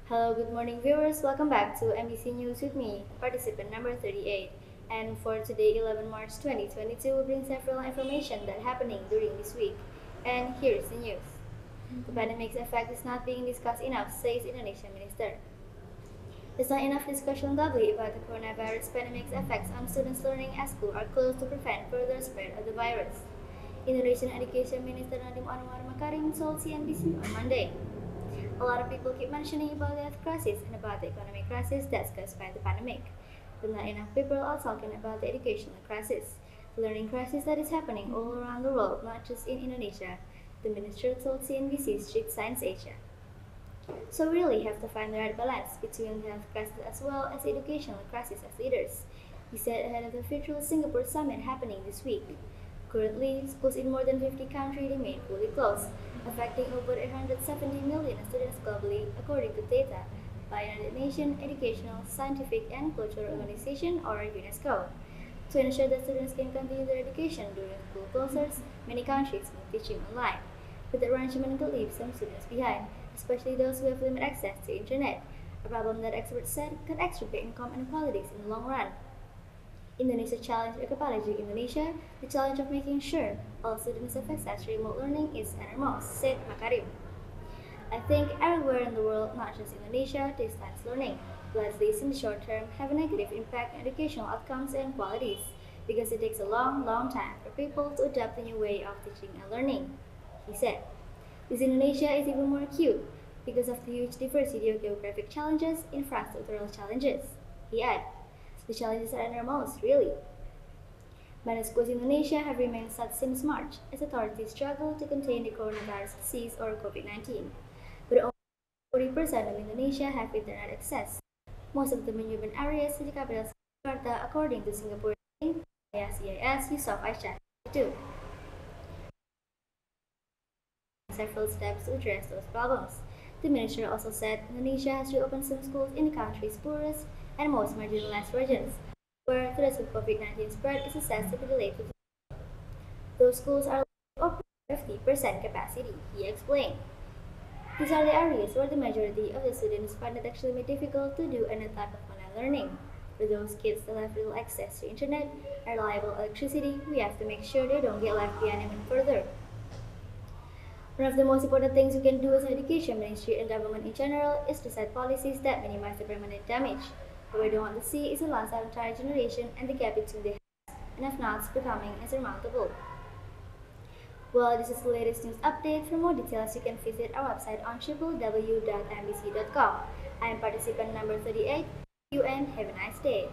Hello, good morning viewers. Welcome back to MBC News with me, participant number 38. And for today, 11 March 2022, we bring several information that happening during this week. And here's the news. The pandemic's effect is not being discussed enough, says Indonesian minister. There's not enough discussion globally about the coronavirus pandemic's effects on students learning at school are closed to prevent further spread of the virus. Indonesian Education Minister Nadiem Anwar Makarim told CNBC on Monday. A lot of people keep mentioning about the health crisis and about the economic crisis that's caused by the pandemic. But not enough people are talking about the educational crisis, the learning crisis that is happening all around the world, not just in Indonesia, the minister told CNBC's Street Science Asia. So we really have to find the right balance between the health crisis as well as the educational crisis as leaders, he said ahead of the virtual Singapore summit happening this week. Currently, schools in more than 50 countries remain fully closed, affecting over 870 million students globally, according to data by the Indonesian Educational, Scientific and Cultural Organization, or UNESCO. To ensure that students can continue their education during school closures, many countries move teaching online. But the arrangement could leave some students behind, especially those who have limited access to the internet, a problem that experts said could exacerbate income inequalities in the long run. Indonesia challenged Archipelagic Indonesia, the challenge of making sure all students have access to remote learning is enormous, said Makarim. I think everywhere in the world, not just Indonesia, distance learning will at least in the short term have a negative impact on educational outcomes and qualities, because it takes a long time for people to adapt the new way of teaching and learning, he said. This Indonesia is even more acute because of the huge diversity of geographic challenges, infrastructural challenges, he added. The challenges are enormous, really. Many schools in Indonesia have remained shut since March as authorities struggle to contain the coronavirus disease or COVID-19. But only 40% of Indonesia have internet access. Most of them in urban areas in the capital Jakarta, according to Singapore CIS Yusof Aisyah, too. Several steps to address those problems. The minister also said Indonesia has reopened some schools in the country's poorest and most marginalized regions, where the risk of COVID-19 spread is assessed to be related to. Those schools are operating at 50% capacity, he explained. These are the areas where the majority of the students find it extremely difficult to do any type of online learning. For those kids that have little access to internet and reliable electricity, we have to make sure they don't get left behind even further. One of the most important things we can do as an education ministry and government in general is to set policies that minimize the permanent damage. What we don't want to see is a loss of an entire generation and the gap between the heads and have-nots becoming insurmountable. Well, this is the latest news update. For more details, you can visit our website on www.mbc.com. I am participant number 38. You and have a nice day.